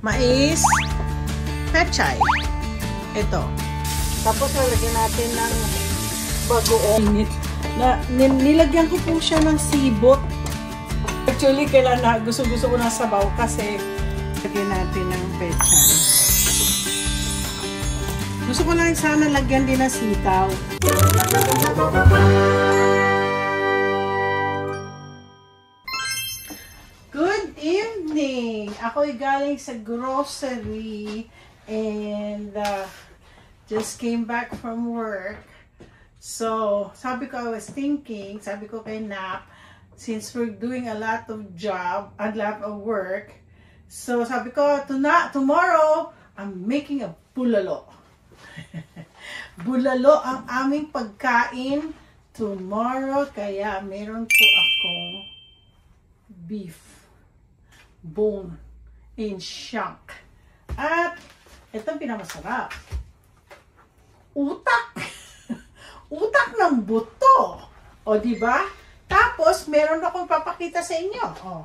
mais, pechay. Ito. Tapos lalagyan natin ng bagoong. Nilagyan ko po siya ng sibot. Actually, gusto ko ng sabaw kasi lagyan natin ng pechay. Gusto ko lang sana lagyan din ng sitaw. Good evening! Ako'y galing sa grocery and just came back from work. So, sabi ko, I was thinking, sabi ko kay Nap, since we're doing a lot of work, so sabi ko, tomorrow, I'm making a bulalo. Bulalo ang aming pagkain tomorrow, kaya meron po akong beef bone in chunk. At itong pinamasarap, utak. Utak ng buto. O, diba? Tapos, meron akong papakita sa inyo. O.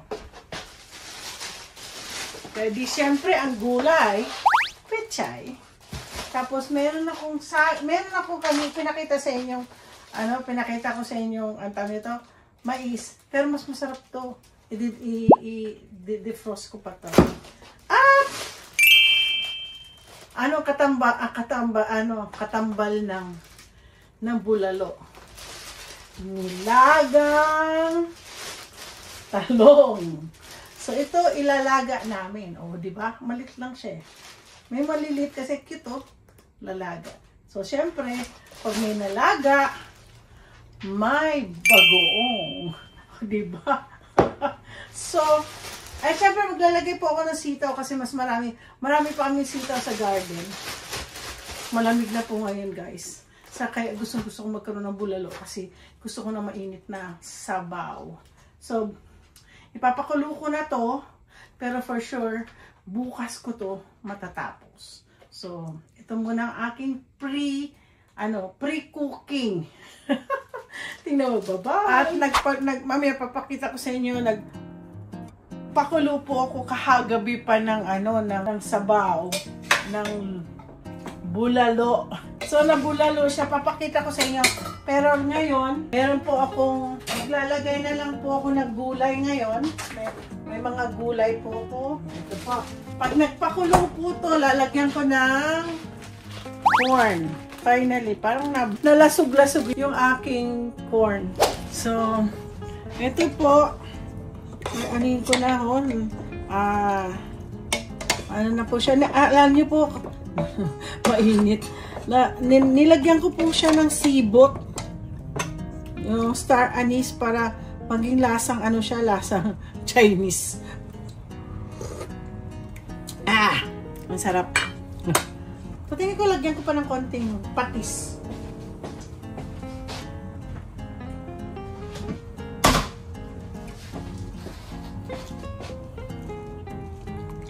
Pwede, siyempre, ang gulay, pechay. Tapos, meron akong pinakita sa inyo, pinakita ko sa inyo, ang tawag nito, mais. Pero mas masarap to. I-defrost ko pa to. At, katambal ng bulalo. Nilagang talong. So, ito ilalaga namin. O, diba? Malit lang siya. May malilit kasi cute, oh. Lalaga. So, syempre, pag may nalaga, may bagoong. O, diba? So, ay, syempre, maglalagay po ako ng sitaw kasi mas marami pa kami sitaw sa garden. Malamig na po ngayon, guys. Kaya gusto ko magkaroon ng bulalo kasi gusto ko na mainit na sabaw. So, ipapakulo ko na to, pero for sure, bukas ko to matatapos. So, ito muna ang aking pre-cooking. Tingnan mo, baba. At mamaya papakita ko sa inyo, nagpakulo po ako kahagabi pa ng sabaw, ng bulalo. So, nabulalo siya. Papakita ko sa inyo. Pero ngayon, meron po akong, maglalagay na lang po ako ng gulay ngayon. May mga gulay po ito. Ito po. Pag nagpakulo po ito, lalagyan ko ng corn. Finally, parang nalasog-lasog yung aking corn. So, ito po. Anin ko na hon. Ano na po siya. Alam niyo po, mainit. Nilagyan ko po siya ng sibot. Yung star anise para maging lasang lasang Chinese. Ang sarap. Patingin ko, lagyan ko pa ng konting patis.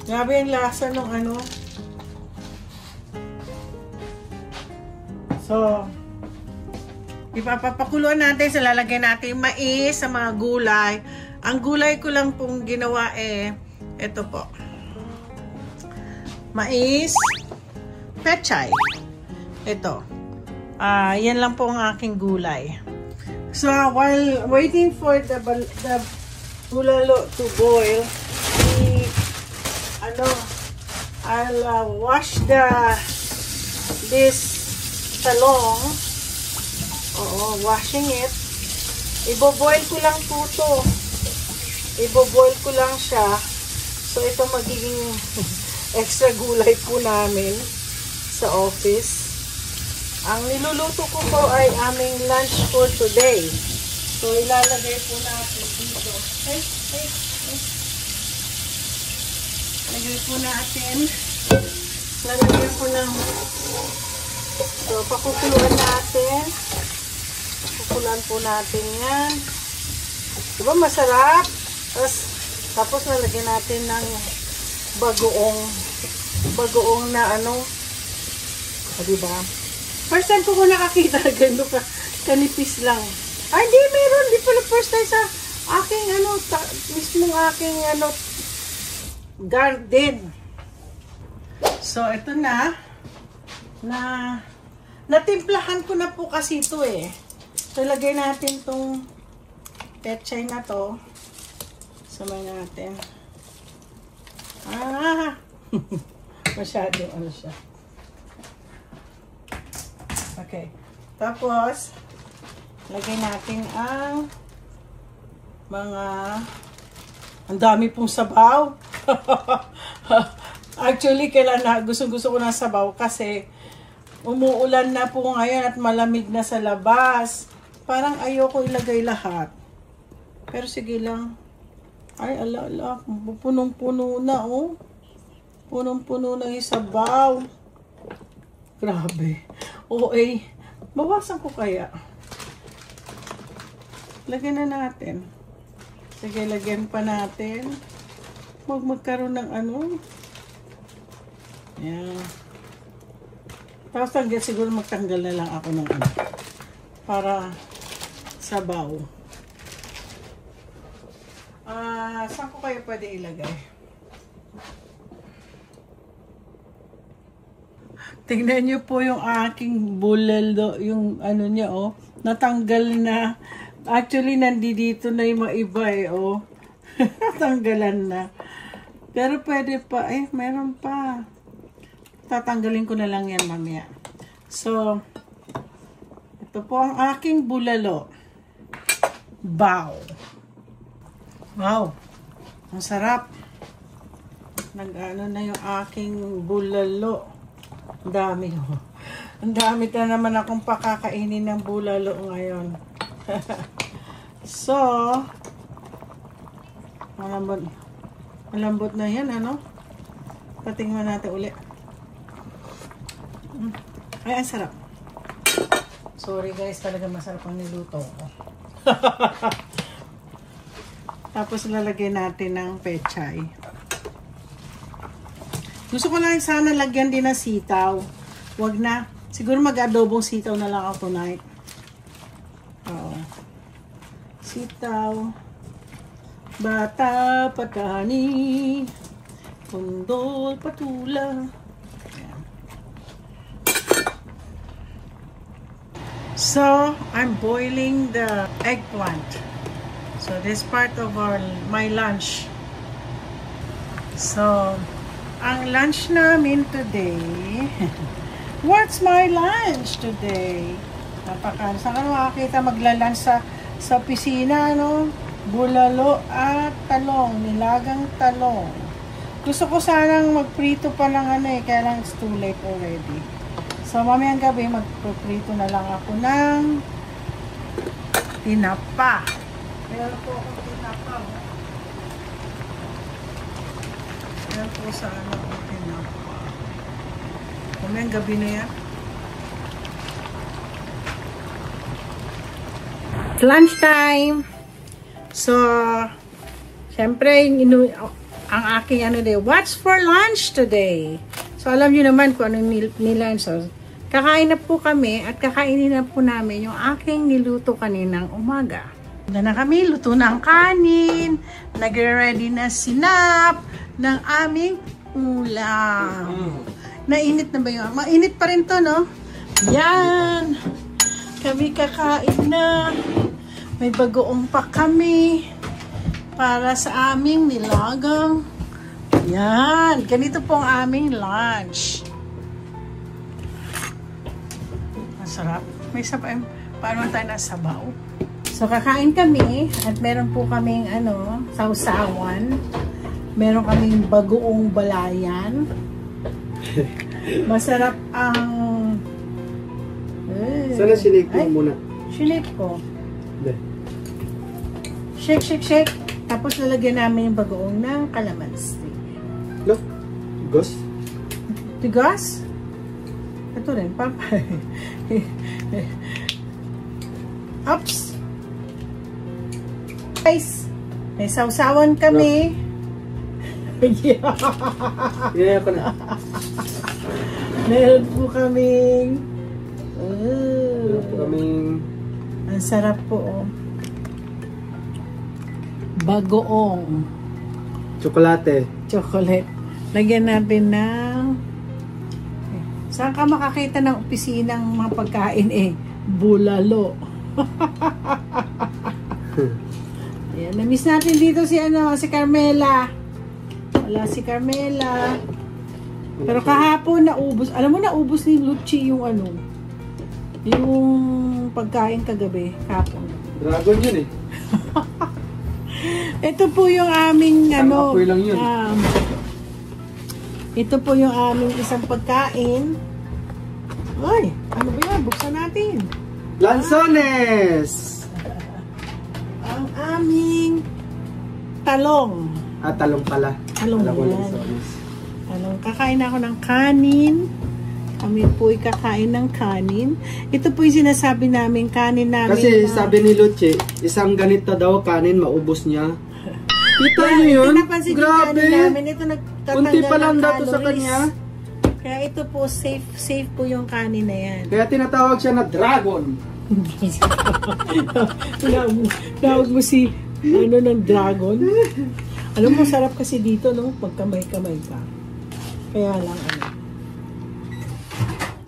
Grabe yung lasa ng So, ipapapakuluan natin sa lalagyan natin yung mais sa mga gulay. Ang gulay ko lang pong ginawa ito po. Mais, pechay. Ito. Yan lang po ang aking gulay. So, while waiting for the bulalo to boil, I'll wash this talong. Oo, washing it. Ibo-boil ko lang po ito. Ibo-boil ko lang siya. So, ito magiging extra gulay po namin sa office. Ang niluluto ko po ay aming lunch for today. So, ilalagay po natin dito. Lagay po natin. Lalagyan ko ng so, pakukuluan natin. Pakukuluan po natin yan. Diba masarap? Tapos lalagyan natin ng bagoong na diba? First time ko nakakita na gano'n kanipis lang. Ay, hindi, meron. Hindi pala first time sa aking mismong aking garden. So, ito na. Natimplahan ko na po kasi ito eh. So, lagay natin tong pechay na to. Samay natin. Masyado ano siya. Okay. Tapos, lagay natin ang mga ang dami pong sabaw. Actually, gusto ko ng sabaw kasi umuulan na po ngayon at malamig na sa labas. Parang ayoko ilagay lahat. Pero sige lang. Ay, ala. Punong-puno na, oh. Punong-puno na yung sabaw. Grabe. Okay. Bawasan ko kaya. Lagyan na natin. Sige, lagyan pa natin. Magkaroon ng ano. Yan. Tapos siguro magtanggal na lang ako ng ano. Para sabaw. Saan ko kayo pwede ilagay? Tingnan nyo po yung aking bulalo, yung ano niya, oh. Natanggal na. Actually, nandito na yung mga iba, eh, oh. Natanggalan na. Pero pwede pa, meron pa. Tatanggalin ko na lang yan mamaya. So, ito po ang aking bulalo. Wow! Wow! Ang sarap. Nag-ano na yung aking bulalo. Ang dami, oh. Ang dami na naman akong pakakainin ng bulalo ngayon. So, malambot na yan, ano? Patingnan natin ulit. Ay, ang sarap. Sorry guys, talaga masarap ang niluto ko. Tapos lalagyan natin ng pechay. Gusto ko lang sana lagyan din ng sitaw. Wag na. Siguro mag-adobong sitaw na lang ako tonight. Oo. Sitaw. Bata, patani. Pundol, patula. Ayan. So, I'm boiling the eggplant. So, this part of my lunch. So, ang lunch namin today, what's my lunch today? Saan ka makakita magla-lunch sa opisina, no? Bulalo at talong, nilagang talong. Gusto ko sanang magprito pa ng ano eh, kaya lang it's too late already. So, mamayang gabi, magprito na lang ako ng tinapa. Meron po akong tinapa, oh. Meron po sa ano akong tinapa. Mamayang gabi na yan. It's lunchtime! So, syempre, ang aking ano day, what's for lunch today? So, alam niyo naman kung anong nilunch. So, kakain na po kami at kakainin na po namin yung aking niluto kaninang umaga. Na kami, luto na ang kanin, nagre-ready na sinap ng aming ulam. Nainit na ba yun? Mainit pa rin to, no? Yan! Kami kakain na. May bagoong pa kami para sa aming nilagang. Yan. Ganito po ang aming lunch. Masarap. May sabaw. Paano tayo na sabaw? So, kakain kami at meron po kaming sausawan. Meron kaming bagoong balayan. Masarap ang... Sana sinake mo muna. Sinake ko. Shake, shake, shake. Tapos lalagyan namin yung bagoong ng calamansi. Look. Tigos? Tigos? Ito rin, papa. Oops. Guys, may sausawan kami. Yeah, ako na. Meron po kaming... Meron po kaming... Ang sarap po, oh. Bagoong. Chocolate. Chocolate. Lagyan natin ng Saan ka makakita ng opisinang mga pagkain bulalo. Ayan, na-miss natin dito si Carmela. Wala si Carmela. Pero kahapon naubos. Alam mo, naubos ni Lucci yung yung pagkain kagabi. Kahapon. Dragon yun eh. Ito po yung aming apoy lang yun. Ito po yung aming isang pagkain. Ay, ano ba yan? Buksan natin. Lanzones! Ang aming talong. Talong pala. Talong yan. Talong. Kakain ako ng kanin. Kami po ay kakain ng kanin. Ito po yung sinasabi namin, kanin namin. Kasi sabi ni Lucci, isang ganito daw kanin, maubos niya. Kita niyo yun? Grabe! Ito kunti pa lang dato sa kanya. Kaya ito po, safe po yung kanin na yan. Kaya tinatawag siya na dragon. Tawag mo si, ng dragon. Alam mo, sarap kasi dito, no? Pagkamay-kamay ka. Kaya lang,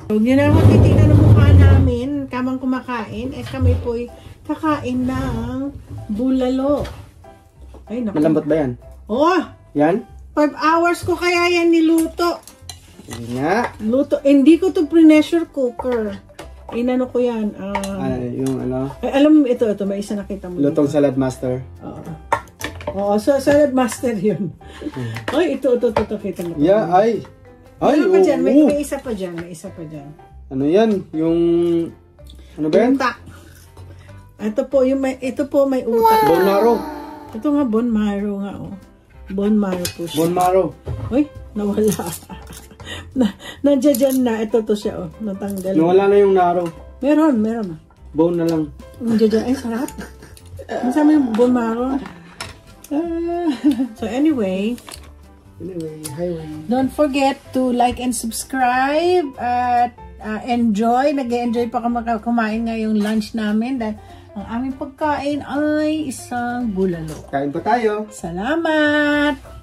Huwag nyo na titignan ang mukha namin, kamang kumakain, kami po'y kakain ng bulalo. Ay, naku. Malambot ba yan? Oh! Yan? 5 hours ko kaya yan niluto. Hindi nga. Luto. Hindi ko to pressure cooker. Inano ko yan. Yung Ay, alam mo, ito, may isa nakita mo. Lutong salad master. Oo, so salad master yun. Ay, ito, kita mo. Yeah, ay. Ano pa dyan? May isa pa dyan. Ano yan? Yung... Ano ba yan? Utak. Ito po may utak. Bone marrow. Ito nga, bone marrow nga, Bone marrow po siya. Bone marrow. Uy, nawala. Nandiyan dyan na. Ito to siya, natanggal. Nawala na yung marrow. Meron. Bone na lang. Nandiyan dyan. Ay, sarap. Masama yung bone marrow. So anyway, highway. Don't forget to like and subscribe at nag-enjoy pa kumain ngayong lunch namin dahil ang aming pagkain ay isang bulalo. Kain pa tayo. Salamat!